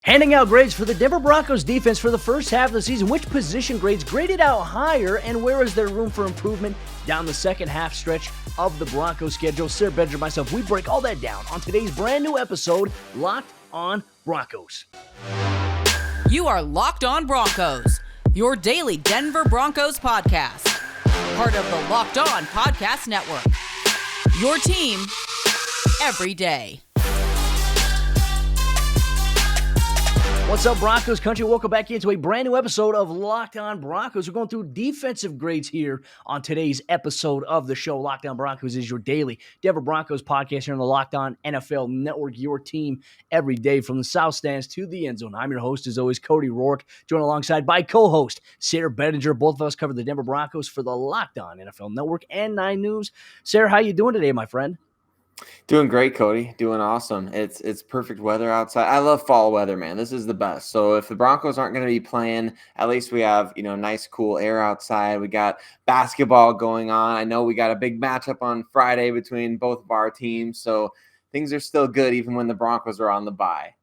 Handing out grades for the Denver Broncos defense for the first half of the season. Which position grades graded out higher, and where is there room for improvement down the second half stretch of the Broncos schedule? Sayre, Bedinger, myself, we break all that down on today's brand new episode, Locked on Broncos. You are Locked on Broncos, your daily Denver Broncos podcast. Part of the Locked on Podcast Network. Your team every day. What's up, Broncos country? Welcome back into a brand new episode of Locked on Broncos. We're going through defensive grades here on today's episode of the show. Locked on Broncos is your daily Denver Broncos podcast here on the Locked on NFL Network, your team every day from the south stands to the end zone. I'm your host, as always, Cody Roark, joined alongside by co-host Sayre Bedinger. Both of us cover the Denver Broncos for the Locked on NFL Network and 9 News. Sayre, how you doing today, my friend? Doing great, Cody. Doing awesome. It's perfect weather outside. I love fall weather, man. This is the best. So if the Broncos aren't going to be playing, at least we have, nice cool air outside. We got basketball going on. I know we got a big matchup on Friday between both of our teams. So things are still good even when the Broncos are on the bye.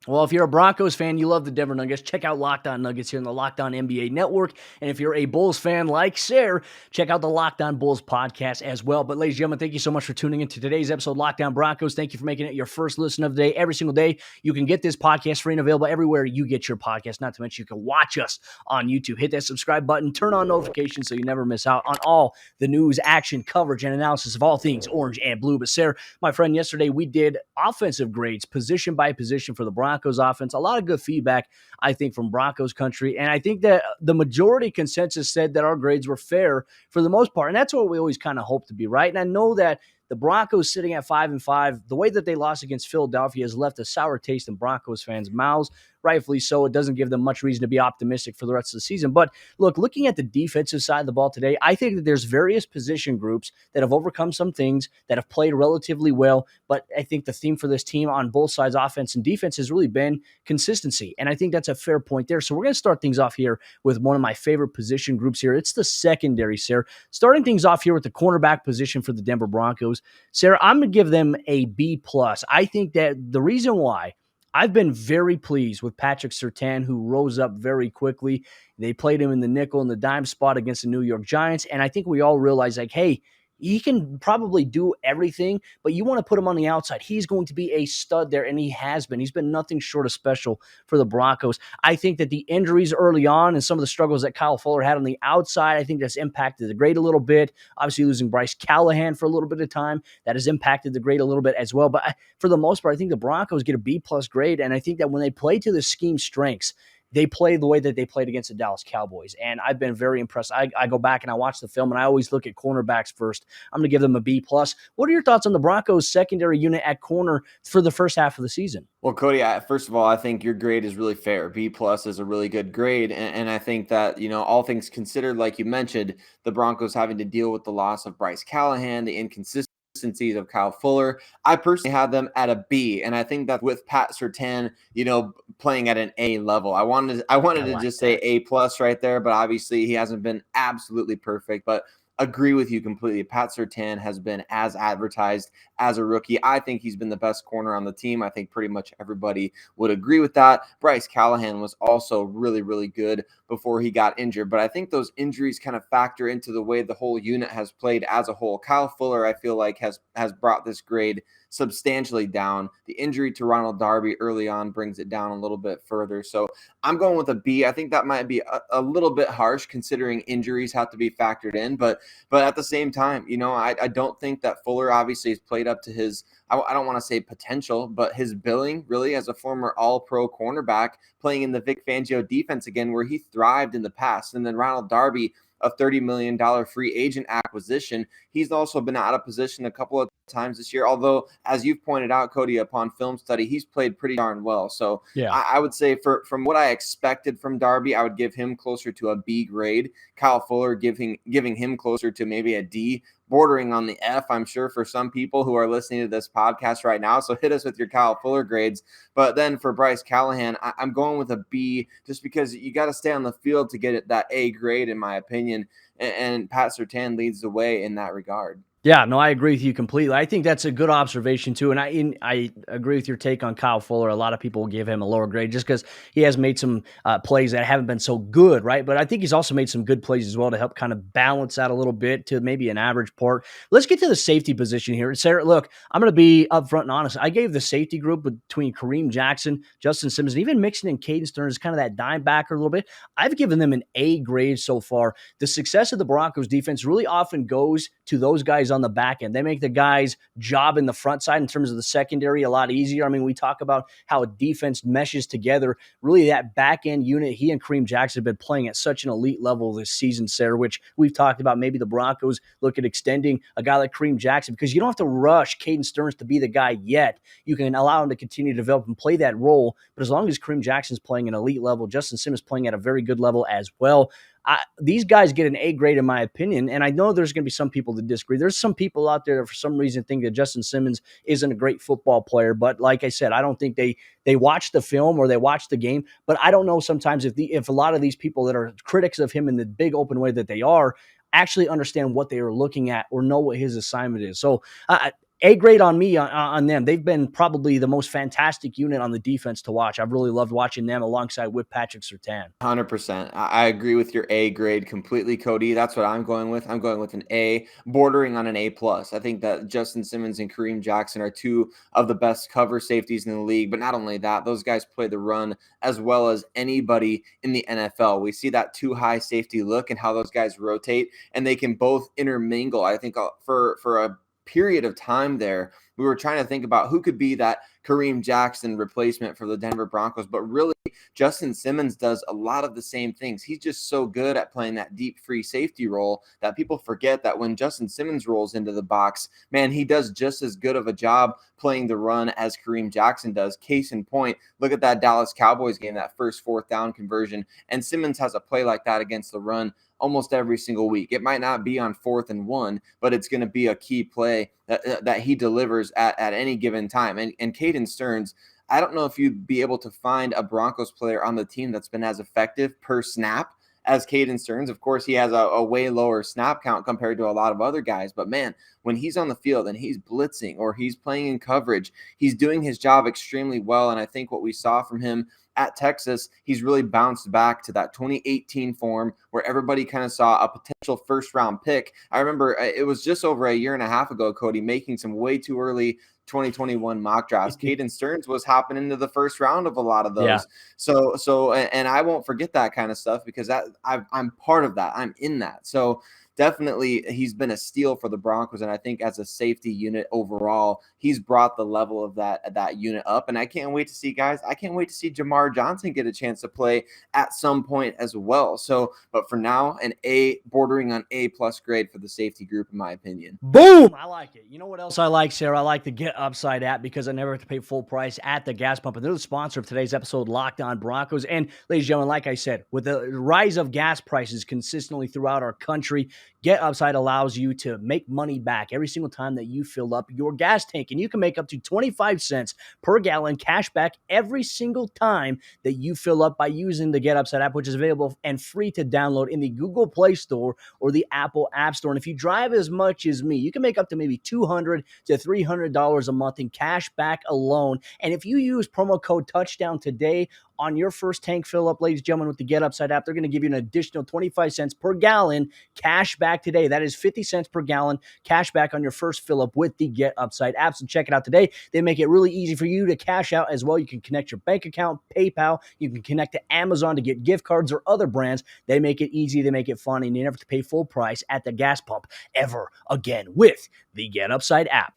Well, if you're a Broncos fan, you love the Denver Nuggets, check out Locked on Nuggets here on the Locked on NBA Network. And if you're a Bulls fan like Sayre, check out the Locked on Bulls podcast as well. But ladies and gentlemen, thank you so much for tuning into today's episode of Locked on Broncos. Thank you for making it your first listen of the day. Every single day, you can get this podcast free and available everywhere you get your podcast. Not to mention, you can watch us on YouTube. Hit that subscribe button, turn on notifications so you never miss out on all the news, action, coverage, and analysis of all things orange and blue. But Sayre, my friend, yesterday we did offensive grades, position by position for the Broncos offense. A lot of good feedback, I think, from Broncos country. And I think that the majority consensus said that our grades were fair for the most part. And that's what we always kind of hope to be, right? And I know that the Broncos sitting at 5-5, the way that they lost against Philadelphia has left a sour taste in Broncos fans' mouths. Rightfully so. It doesn't give them much reason to be optimistic for the rest of the season. But look, looking at the defensive side of the ball today, I think that there's various position groups that have overcome some things, that have played relatively well. But I think the theme for this team on both sides, offense and defense, has really been consistency. And I think that's a fair point there. So we're going to start things off here with one of my favorite position groups here. It's the secondary, Sayre. Starting things off here with the cornerback position for the Denver Broncos. Sayre, I'm going to give them a B+. I think that the reason why I've been very pleased with Patrick Surtain, who rose up very quickly. They played him in the nickel and the dime spot against the New York Giants, and I think we all realize, hey, he can probably do everything, but you want to put him on the outside. He's going to be a stud there, and he has been. He's been nothing short of special for the Broncos. I think that the injuries early on and some of the struggles that Kyle Fuller had on the outside, I think that's impacted the grade a little bit. Obviously, losing Bryce Callahan for a little bit of time, that has impacted the grade a little bit as well. But for the most part, I think the Broncos get a B+ grade, and I think that when they play to the scheme strengths, they play the way that they played against the Dallas Cowboys. And I've been very impressed. I go back and I watch the film, and I always look at cornerbacks first. I'm going to give them a B+. What are your thoughts on the Broncos secondary unit at corner for the first half of the season? Well, Cody, first of all, I think your grade is really fair. B+ is a really good grade. And I think that, all things considered, like you mentioned, the Broncos having to deal with the loss of Bryce Callahan, the inconsistencies of Kyle Fuller. I personally had them at a B, and I think that with Pat Surtain, playing at an A level, I wanted to just say A+ right there, but obviously he hasn't been absolutely perfect. But agree with you completely. Pat Surtain has been as advertised as a rookie. I think he's been the best corner on the team. I think pretty much everybody would agree with that. Bryce Callahan was also really, really good before he got injured. But I think those injuries kind of factor into the way the whole unit has played as a whole. Kyle Fuller, I feel like, has brought this grade substantially down. The injury to Ronald Darby early on brings it down a little bit further. So I'm going with a B. I think that might be a little bit harsh considering injuries have to be factored in. But at the same time, I don't think that Fuller obviously has played up to his, I don't want to say potential, but his billing really as a former all-pro cornerback playing in the Vic Fangio defense again, where he thrived in the past. And then Ronald Darby, a $30 million free agent acquisition. He's also been out of position a couple of times this year, although, as you've pointed out, Cody, upon film study, he's played pretty darn well. So yeah, I would say from what I expected from Darby, I would give him closer to a B grade. Kyle Fuller giving him closer to maybe a D, bordering on the F, I'm sure, for some people who are listening to this podcast right now. So hit us with your Kyle Fuller grades. But then for Bryce Callahan, I'm going with a B just because you got to stay on the field to get that A grade, in my opinion. And Pat Surtain leads the way in that regard. Yeah, no, I agree with you completely. I think that's a good observation too, and I agree with your take on Kyle Fuller. A lot of people give him a lower grade just because he has made some plays that haven't been so good, right? But I think he's also made some good plays as well to help kind of balance out a little bit to maybe an average part. Let's get to the safety position here, Sarah. Look, I'm going to be upfront and honest. I gave the safety group between Kareem Jackson, Justin Simmons, and even mixing in Caden Sterns, kind of that dime backer a little bit. I've given them an A grade so far. The success of the Broncos defense really often goes to those guys on the back end. They make the guys' job in the front side in terms of the secondary a lot easier. I mean, we talk about how a defense meshes together. Really, that back end unit, he and Kareem Jackson have been playing at such an elite level this season, Sarah, which we've talked about. Maybe the Broncos look at extending a guy like Kareem Jackson because you don't have to rush Caden Sterns to be the guy yet. You can allow him to continue to develop and play that role. But as long as Kareem Jackson's playing an elite level, Justin Simmons playing at a very good level as well, these guys get an A grade in my opinion, and I know there's going to be some people that disagree. There's some people out there that for some reason think that Justin Simmons isn't a great football player, but like I said, I don't think they watch the film or they watch the game. But I don't know sometimes if a lot of these people that are critics of him in the big open way that they are actually understand what they are looking at or know what his assignment is. So A grade on me on them. They've been probably the most fantastic unit on the defense to watch. I've really loved watching them alongside with Patrick Surtain. 100%. I agree with your A grade completely, Cody. That's what I'm going with. I'm going with an A, bordering on an A plus. I think that Justin Simmons and Kareem Jackson are two of the best cover safeties in the league. But not only that, those guys play the run as well as anybody in the NFL. We see that too high safety look and how those guys rotate, and they can both intermingle. I think for a period of time there, we were trying to think about who could be that Kareem Jackson replacement for the Denver Broncos, but really Justin Simmons does a lot of the same things. He's just so good at playing that deep free safety role that people forget that when Justin Simmons rolls into the box, man, he does just as good of a job playing the run as Kareem Jackson does. Case in point, look at that Dallas Cowboys game, that first fourth down conversion, and Simmons has a play like that against the run almost every single week. It might not be on 4th and 1, but it's going to be a key play that he delivers at any given time. And Caden Sterns, I don't know if you'd be able to find a Broncos player on the team that's been as effective per snap as Caden Sterns. Of course, he has a way lower snap count compared to a lot of other guys. But, man, when he's on the field and he's blitzing or he's playing in coverage, he's doing his job extremely well. And I think what we saw from him at Texas, he's really bounced back to that 2018 form where everybody kind of saw a potential first-round pick. I remember it was just over a year and a half ago, Cody, making some way too early 2021 mock drafts. Caden Sterns was hopping into the first round of a lot of those. Yeah. So, and I won't forget that kind of stuff because I'm part of that. I'm in that. So definitely he's been a steal for the Broncos. And I think as a safety unit overall, he's brought the level of that unit up. And I can't wait to see Jamar Johnson get a chance to play at some point as well. So, but for now, an A, bordering on A plus grade for the safety group, in my opinion. Boom! I like it. You know what else I like, Sarah? I like the Get Upside app because I never have to pay full price at the gas pump. And they're the sponsor of today's episode, Locked On Broncos. And ladies and gentlemen, like I said, with the rise of gas prices consistently throughout our country, Get Upside allows you to make money back every single time that you fill up your gas tank. And you can make up to 25 cents per gallon cash back every single time that you fill up by using the Get Upside app, which is available and free to download in the Google Play Store or the Apple App Store. And if you drive as much as me, you can make up to maybe $200 to $300 a month in cash back alone. And if you use promo code Touchdown today on your first tank fill up, ladies and gentlemen, with the Get Upside app, they're going to give you an additional 25 cents per gallon cash back today. That is 50 cents per gallon cash back on your first fill up with the Get Upside app. So check it out today. They make it really easy for you to cash out as well. You can connect your bank account, PayPal. You can connect to Amazon to get gift cards or other brands. They make it easy. They make it fun. And you never have to pay full price at the gas pump ever again with the Get Upside app.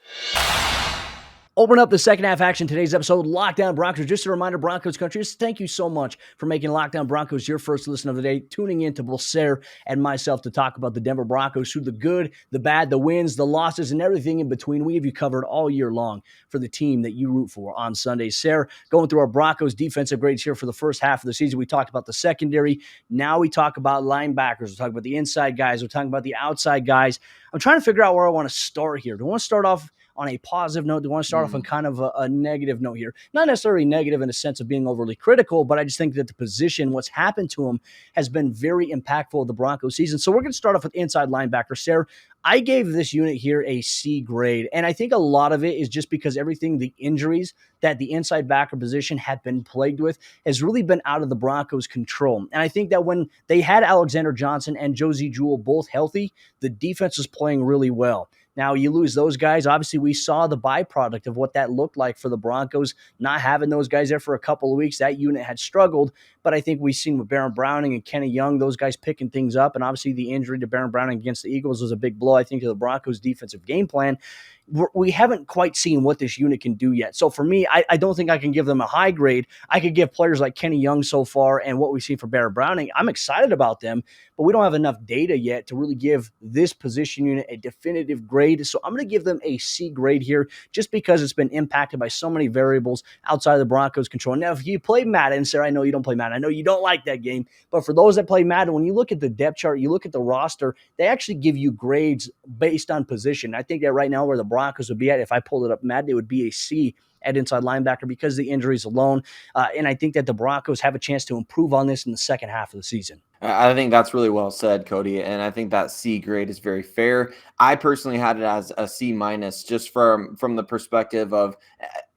Open up the second half action. Today's episode, Locked On Broncos. Just a reminder, Broncos country, just thank you so much for making Locked On Broncos your first listen of the day, tuning in to both Sayre and myself to talk about the Denver Broncos, through the good, the bad, the wins, the losses, and everything in between. We have you covered all year long for the team that you root for on Sundays. Sayre, going through our Broncos defensive grades here for the first half of the season. We talked about the secondary. Now we talk about linebackers. We're talking about the inside guys. We're talking about the outside guys. I'm trying to figure out where I want to start here. Do I want to start off on a positive note? Do you want to start off on kind of a negative note here? Not necessarily negative in the sense of being overly critical, but I just think that the position, what's happened to him, has been very impactful of the Broncos season. So we're going to start off with inside linebacker. Sayre, I gave this unit here a C grade, and I think a lot of it is just because everything, the injuries that the inside backer position had been plagued with, has really been out of the Broncos' control. And I think that when they had Alexander Johnson and Josey Jewell both healthy, the defense was playing really well. Now, you lose those guys. Obviously, we saw the byproduct of what that looked like for the Broncos, not having those guys there for a couple of weeks. That unit had struggled, but I think we've seen with Baron Browning and Kenny Young, those guys picking things up, and obviously the injury to Baron Browning against the Eagles was a big blow, I think, to the Broncos' defensive game plan. We haven't quite seen what this unit can do yet. So for me, I don't think I can give them a high grade. I could give players like Kenny Young so far and what we've seen for Baron Browning, I'm excited about them, but we don't have enough data yet to really give this position unit a definitive grade. So I'm going to give them a C grade here just because it's been impacted by so many variables outside of the Broncos' control. Now, if you play Madden, Sarah, I know you don't play Madden. I know you don't like that game, but for those that play Madden, when you look at the depth chart, you look at the roster, they actually give you grades based on position. I think that right now where the Broncos would be at, if I pulled it up, Madden, it would be a C at inside linebacker because of the injuries alone. And I think that the Broncos have a chance to improve on this in the second half of the season. I think that's really well said, Cody, and I think that C grade is very fair. I personally had it as a C minus, just from the perspective of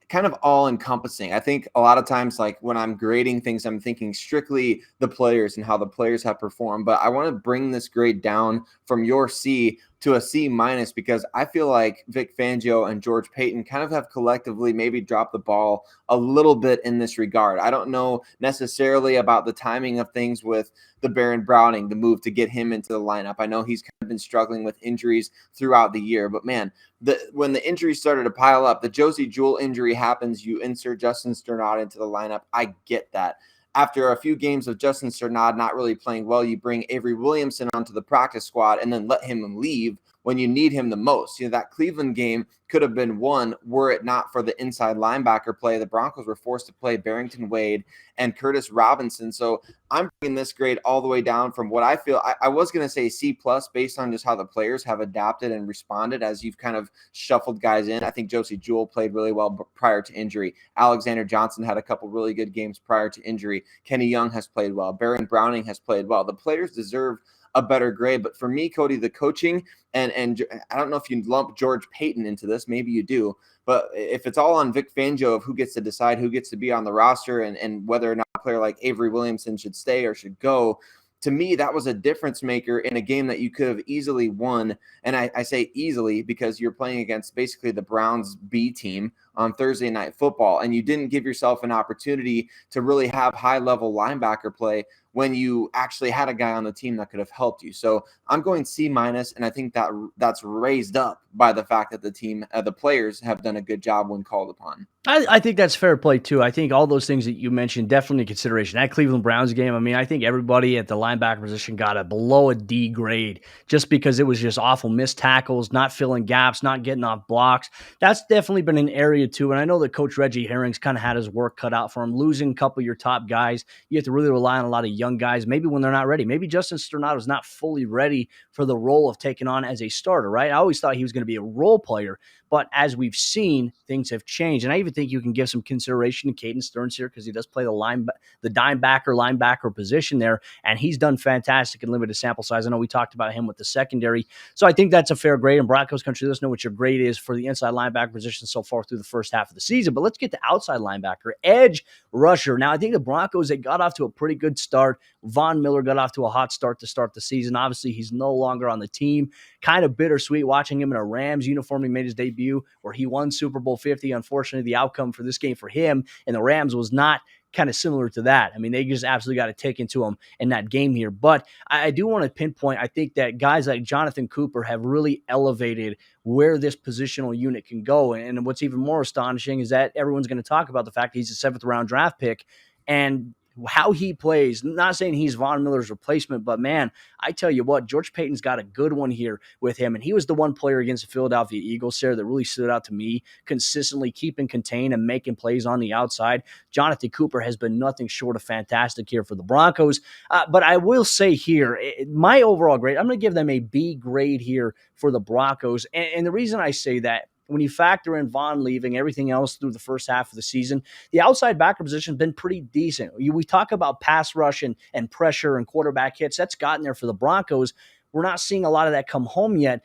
kind of all encompassing. I think a lot of times, like when I'm grading things, I'm thinking strictly the players and how the players have performed, but I want to bring this grade down from your C to a C minus because I feel like Vic Fangio and George Paton kind of have collectively maybe dropped the ball a little bit in this regard. I don't know necessarily about the timing of things with the Baron Browning, the move to get him into the lineup. I know he's kind of been struggling with injuries throughout the year, but man, when the injuries started to pile up, the Josey Jewell injury happens, you insert Justin Sterns into the lineup. I get that. After a few games of Justin Sterns not really playing well, you bring Avery Williamson onto the practice squad and then let him leave when you need him the most. That Cleveland game could have been won were it not for the inside linebacker play. The Broncos were forced to play Barrington Wade and Curtis Robinson. So I'm bringing this grade all the way down from what I feel. I was going to say C plus based on just how the players have adapted and responded as you've kind of shuffled guys in. I think Josey Jewell played really well prior to injury. Alexander Johnson had a couple really good games prior to injury. Kenny Young has played well. Baron Browning has played well. The players deserve a better grade. But for me, Cody, the coaching, and I don't know if you lump George Paton into this, maybe you do, but if it's all on Vic Fangio of who gets to decide who gets to be on the roster and whether or not a player like Avery Williamson should stay or should go, to me, that was a difference maker in a game that you could have easily won. And I say easily because you're playing against basically the Browns B team on Thursday Night Football, and you didn't give yourself an opportunity to really have high-level linebacker play when you actually had a guy on the team that could have helped you. So I'm going C minus, and I think that's raised up by the fact that the players have done a good job when called upon. I think that's fair play too. I think all those things that you mentioned definitely in consideration. That Cleveland Browns game, I mean, I think everybody at the linebacker position got a below a D grade just because it was just awful missed tackles, not filling gaps, not getting off blocks. That's definitely been an area too. And I know that Coach Reggie Herring's kind of had his work cut out for him, losing a couple of your top guys. You have to really rely on a lot of young guys, maybe when they're not ready. Maybe Justin Sterns was not fully ready for the role of taking on as a starter, right? I always thought he was going to be a role player. But as we've seen, things have changed. And I even think you can give some consideration to Caden Sterns here because he does play the dime backer, linebacker position there. And he's done fantastic in limited sample size. I know we talked about him with the secondary. So I think that's a fair grade. And Broncos country, let us know what your grade is for the inside linebacker position so far through the first half of the season. But let's get to outside linebacker, edge rusher. Now, I think the Broncos, they got off to a pretty good start. Von Miller got off to a hot start to start the season. Obviously, he's no longer on the team. Kind of bittersweet watching him in a Rams uniform. He made his debut where he won Super Bowl 50. Unfortunately, the outcome for this game for him and the Rams was not kind of similar to that. I mean, they just absolutely got to take into him in that game here. But I do want to pinpoint, I think that guys like Jonathan Cooper have really elevated where this positional unit can go. And what's even more astonishing is that everyone's going to talk about the fact that he's a 7th round draft pick and how he plays. Not saying he's Von Miller's replacement, but man, I tell you what, George Paton's got a good one here with him. And he was the one player against the Philadelphia Eagles, Sarah, that really stood out to me, consistently keeping contained and making plays on the outside. Jonathan Cooper has been nothing short of fantastic here for the Broncos. But I will say here, my overall grade, I'm going to give them a B grade here for the Broncos. And the reason I say that, when you factor in Vaughn leaving, everything else through the first half of the season, the outside backer position has been pretty decent. We talk about pass rush and pressure and quarterback hits. That's gotten there for the Broncos. We're not seeing a lot of that come home yet.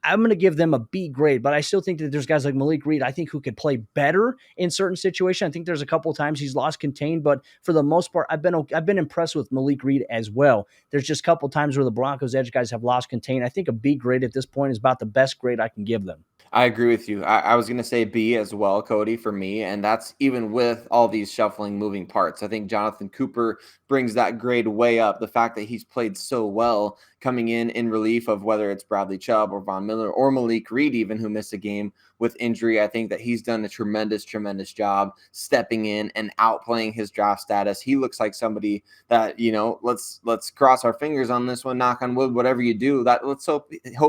I'm going to give them a B grade, but I still think that there's guys like Malik Reed, I think, who could play better in certain situations. I think there's a couple of times he's lost contained, but for the most part, I've been impressed with Malik Reed as well. There's just a couple of times where the Broncos edge guys have lost contained. I think a B grade at this point is about the best grade I can give them. I agree with you. I was going to say B as well, Cody, for me. And that's even with all these shuffling moving parts. I think Jonathan Cooper brings that grade way up. The fact that he's played so well coming in relief of whether it's Bradley Chubb or Von Miller or Malik Reed, even, who missed a game with injury. I think that he's done a tremendous job stepping in and outplaying his draft status. He looks like somebody that, let's cross our fingers on this one, knock on wood, whatever you do, that let's hope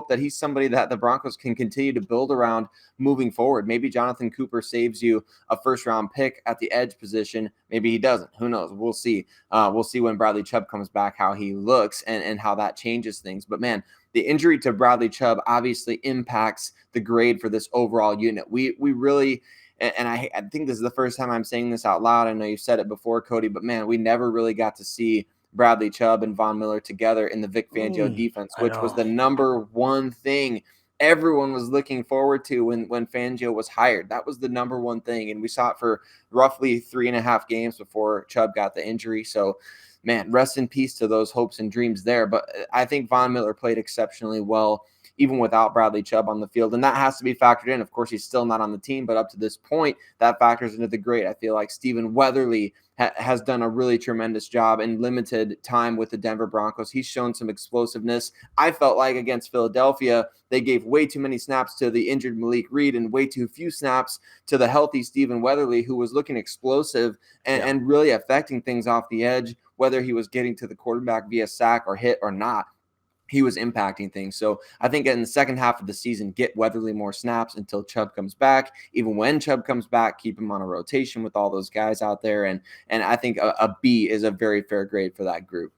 that he's somebody that the Broncos can continue to build around moving forward. Maybe Jonathan Cooper saves you a first round pick at the edge position. Maybe he doesn't. Who knows? We'll see. We'll see when Bradley Chubb comes back, how he looks and how that changes things. But man, the injury to Bradley Chubb obviously impacts the grade for this overall unit. We really, and I think this is the first time I'm saying this out loud. I know you've said it before, Cody, but man, we never really got to see Bradley Chubb and Von Miller together in the Vic Fangio defense, which was the number one thing everyone was looking forward to when Fangio was hired. That was the number one thing. And we saw it for roughly 3.5 games before Chubb got the injury. So, man, rest in peace to those hopes and dreams there. But I think Von Miller played exceptionally well, even without Bradley Chubb on the field. And that has to be factored in. Of course, he's still not on the team, but up to this point, that factors into the grade. I feel like Stephen Weatherly has done a really tremendous job in limited time with the Denver Broncos. He's shown some explosiveness. I felt like against Philadelphia, they gave way too many snaps to the injured Malik Reed and way too few snaps to the healthy Stephen Weatherly, who was looking explosive and really affecting things off the edge, whether he was getting to the quarterback via sack or hit or not. He was impacting things. So I think in the second half of the season, get Weatherly more snaps until Chubb comes back. Even when Chubb comes back, keep him on a rotation with all those guys out there. And I think a B is a very fair grade for that group.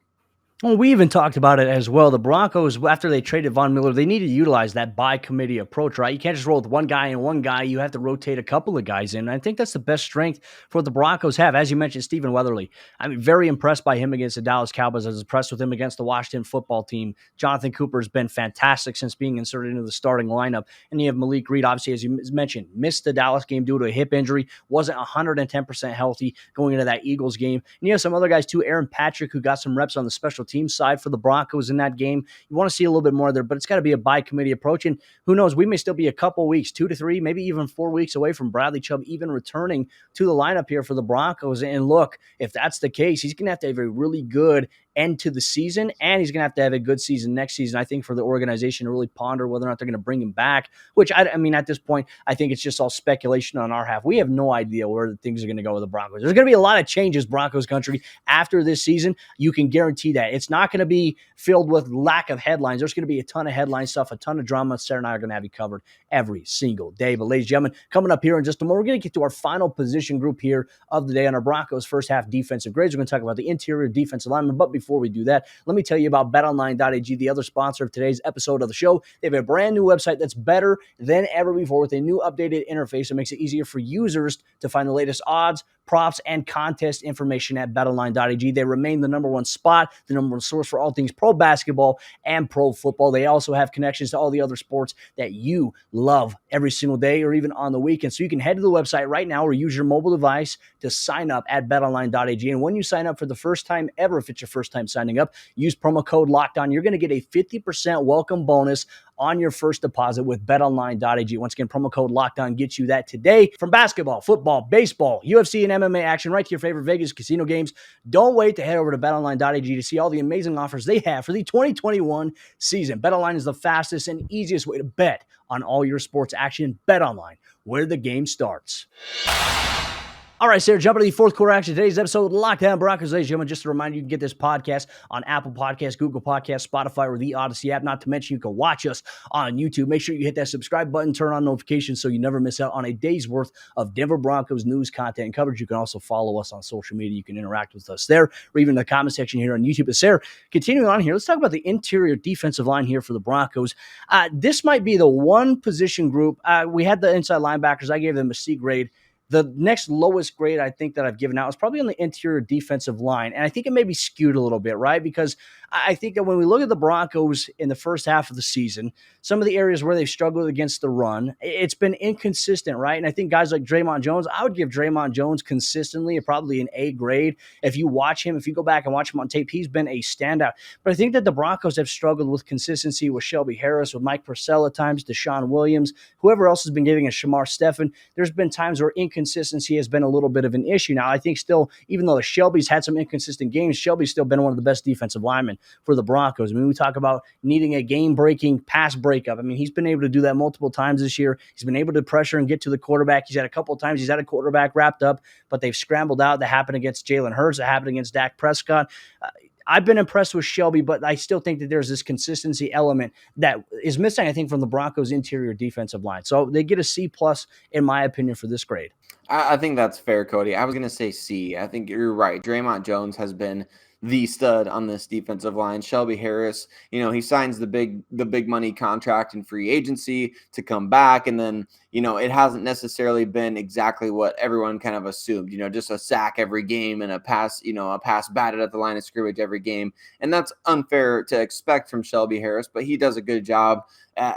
Well, we even talked about it as well. The Broncos, after they traded Von Miller, they need to utilize that by-committee approach, right? You can't just roll with one guy and one guy. You have to rotate a couple of guys in. And I think that's the best strength for what the Broncos have. As you mentioned, Stephen Weatherly. I'm very impressed by him against the Dallas Cowboys. I was impressed with him against the Washington football team. Jonathan Cooper has been fantastic since being inserted into the starting lineup. And you have Malik Reed, obviously, as you mentioned, missed the Dallas game due to a hip injury, wasn't 110% healthy going into that Eagles game. And you have some other guys too, Aaron Patrick, who got some reps on the special team side for the Broncos in that game. You want to see a little bit more there, but it's got to be a by-committee approach. And who knows, we may still be a couple weeks, 2 to 3, maybe even 4 weeks away from Bradley Chubb even returning to the lineup here for the Broncos. And look, if that's the case, he's going to have a really good end to the season, and he's going to have a good season next season, I think, for the organization to really ponder whether or not they're going to bring him back, which, I mean, at this point, I think it's just all speculation on our half. We have no idea where things are going to go with the Broncos. There's going to be a lot of changes, Broncos country, after this season. You can guarantee that. It's not going to be filled with lack of headlines. There's going to be a ton of headline stuff, a ton of drama. Sayre and I are going to have you covered every single day. But ladies and gentlemen, coming up here in just a moment, we're going to get to our final position group here of the day on our Broncos first half defensive grades. We're going to talk about the interior defensive lineman, but before we do that, let me tell you about betonline.ag, the other sponsor of today's episode of the show. They have a brand new website that's better than ever before with a new updated interface that makes it easier for users to find the latest odds, props, and contest information at betonline.ag. They remain the number one spot, the number one source for all things pro basketball and pro football. They also have connections to all the other sports that you love every single day or even on the weekend. So you can head to the website right now or use your mobile device to sign up at betonline.ag. And when you sign up for the first time ever, if it's your first time signing up, use promo code LOCKEDON. You're going to get a 50% welcome bonus on your first deposit with betonline.ag. Once again, promo code LOCKEDON gets you that today. From basketball, football, baseball, UFC, and MMA action right to your favorite Vegas casino games. Don't wait to head over to betonline.ag to see all the amazing offers they have for the 2021 season. BetOnline is the fastest and easiest way to bet on all your sports action. BetOnline, where the game starts. All right, Sarah, jumping to the fourth quarter action. Today's episode, Lockdown Broncos. Ladies and gentlemen, just a reminder, you can get this podcast on Apple Podcasts, Google Podcasts, Spotify, or the Odyssey app. Not to mention, you can watch us on YouTube. Make sure you hit that subscribe button, turn on notifications so you never miss out on a day's worth of Denver Broncos news, content, and coverage. You can also follow us on social media. You can interact with us there, or even in the comment section here on YouTube. But Sarah, continuing on here, let's talk about the interior defensive line here for the Broncos. This might be the one position group. We had the inside linebackers. I gave them a C grade. The next lowest grade I think that I've given out is probably on the interior defensive line. And I think it may be skewed a little bit, right? Because I think that when we look at the Broncos in the first half of the season, some of the areas where they've struggled against the run, it's been inconsistent, right? And I think guys like Dre'Mont Jones, I would give Dre'Mont Jones consistently probably an A grade. If you watch him, if you go back and watch him on tape, he's been a standout. But I think that the Broncos have struggled with consistency with Shelby Harris, with Mike Purcell at times, Deshaun Williams, whoever else has been giving a Shamar Stephen. There's been times where inconsistency has been a little bit of an issue. Now, I think still, even though Shelby's had some inconsistent games, Shelby's still been one of the best defensive linemen for the Broncos. I mean, we talk about needing a game-breaking pass breakup. I mean, he's been able to do that multiple times this year. He's been able to pressure and get to the quarterback. He's had a couple of times he's had a quarterback wrapped up, but they've scrambled out. That happened against Jalen Hurts. That happened against Dak Prescott. I've been impressed with Shelby, but I still think that there's this consistency element that is missing, I think, from the Broncos' interior defensive line. So they get a C+, in my opinion, for this grade. I think that's fair, Cody. I was going to say C. I think you're right. Dre'Mont Jones has been the stud on this defensive line. Shelby Harris, he signs the big money contract in free agency to come back, and then it hasn't necessarily been exactly what everyone kind of assumed. Just a sack every game and a pass batted at the line of scrimmage every game, and that's unfair to expect from Shelby Harris. But he does a good job.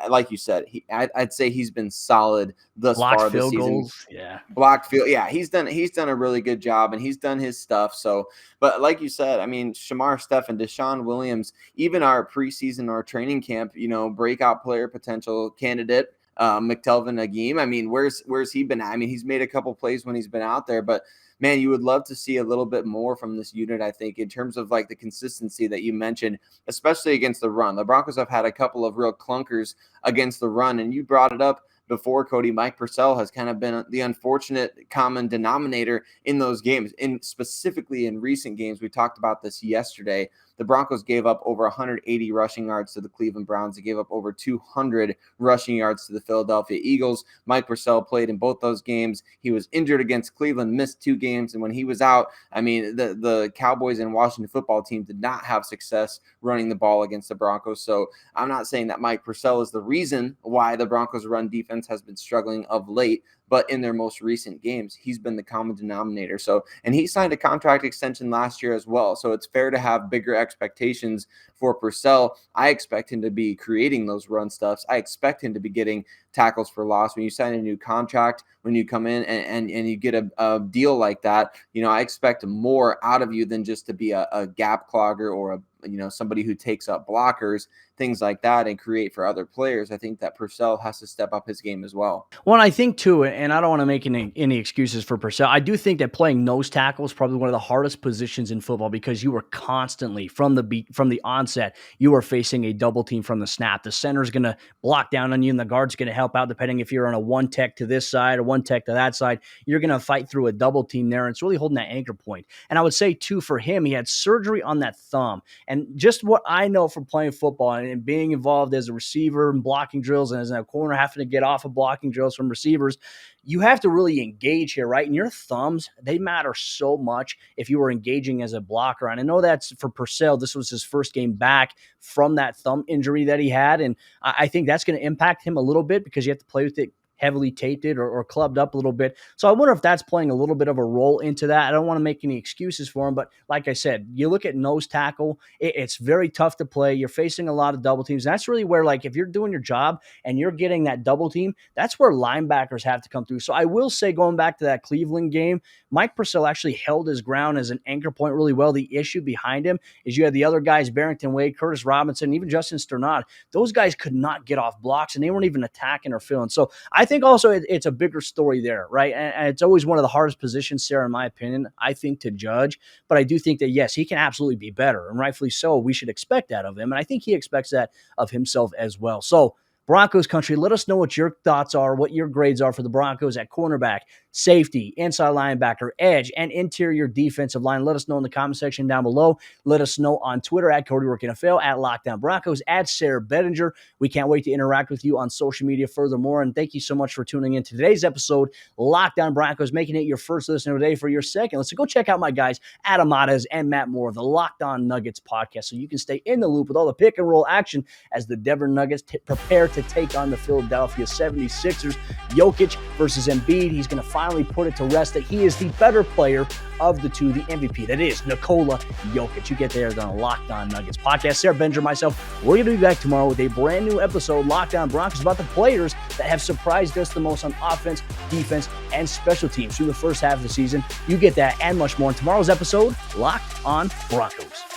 Like you said, I'd say he's been solid thus far this season. Goals. Yeah. Blocked field. Yeah, he's done a really good job, and he's done his stuff. So, but like you said, I mean, Shamar Stephen, Deshaun Williams, even our preseason or training camp, breakout player potential candidate, McTelvin Agim. I mean, where's he been at? I mean, he's made a couple plays when he's been out there, but man, you would love to see a little bit more from this unit, I think, in terms of like the consistency that you mentioned, especially against the run. The Broncos have had a couple of real clunkers against the run, and you brought it up before, Cody. Mike Purcell has kind of been the unfortunate common denominator in those games, and specifically in recent games. We talked about this yesterday. The Broncos gave up over 180 rushing yards to the Cleveland Browns. They gave up over 200 rushing yards to the Philadelphia Eagles. Mike Purcell played in both those games. He was injured against Cleveland, missed 2 games, and when he was out, I mean, the Cowboys and Washington football team did not have success running the ball against the Broncos. So I'm not saying that Mike Purcell is the reason why the Broncos' run defense has been struggling of late, but in their most recent games, he's been the common denominator. So, and he signed a contract extension last year as well. So it's fair to have bigger expectations for Purcell. I expect him to be creating those run stuffs. I expect him to be getting tackles for loss. When you sign a new contract, when you come in and you get a deal like that, I expect more out of you than just to be a gap clogger or somebody who takes up blockers, things like that, and create for other players. I think that Purcell has to step up his game as well. Well, I think too, and I don't want to make any excuses for Purcell, I do think that playing nose tackle is probably one of the hardest positions in football because you are constantly, from the onset, you are facing a double team from the snap. The center's going to block down on you, and the guard's going to help out depending if you're on a one tech to this side or one tech to that side. You're going to fight through a double team there, and it's really holding that anchor point. And I would say too, for him, he had surgery on that thumb. And just what I know from playing football and being involved as a receiver and blocking drills and as a corner having to get off of blocking drills from receivers, you have to really engage here, right? And your thumbs, they matter so much if you were engaging as a blocker. And I know that's for Purcell. This was his first game back from that thumb injury that he had. And I think that's going to impact him a little bit because you have to play with it heavily taped or clubbed up a little bit. So I wonder if that's playing a little bit of a role into that. I don't want to make any excuses for him, but like I said, you look at nose tackle, it's very tough to play. You're facing a lot of double teams. That's really where, like, if you're doing your job and you're getting that double team, that's where linebackers have to come through. So I will say, going back to that Cleveland game, Mike Purcell actually held his ground as an anchor point really well. The issue behind him is you had the other guys, Barrington Wade, Curtis Robinson, even Justin Sterns. Those guys could not get off blocks, and they weren't even attacking or filling. So I think also it's a bigger story there, right? And it's always one of the hardest positions, Sarah, in my opinion, I think, to judge. But I do think that, yes, he can absolutely be better, and rightfully so. We should expect that of him, and I think he expects that of himself as well. So Broncos country. Let us know what your thoughts are, what your grades are for the Broncos at cornerback, safety, inside linebacker, edge, and interior defensive line. Let us know in the comment section down below. Let us know on Twitter at CodyRoarkNFL, at Lockdown Broncos, at Sayre Bedinger. We can't wait to interact with you on social media furthermore. And thank you so much for tuning in to today's episode, Lockdown Broncos, making it your first listener today for your second. Let's go check out my guys, Adam Mares and Matt Moore of the Locked On Nuggets podcast, so you can stay in the loop with all the pick and roll action as the Denver Nuggets prepare to take on the Philadelphia 76ers. Jokic versus Embiid. He's going to finally put it to rest that he is the better player of the two, the MVP. That is Nikola Jokic. You get there on the Locked On Nuggets podcast. Sayre Bedinger, myself, we're going to be back tomorrow with a brand new episode, Locked On Broncos, about the players that have surprised us the most on offense, defense, and special teams through the first half of the season. You get that and much more in tomorrow's episode, Locked On Broncos.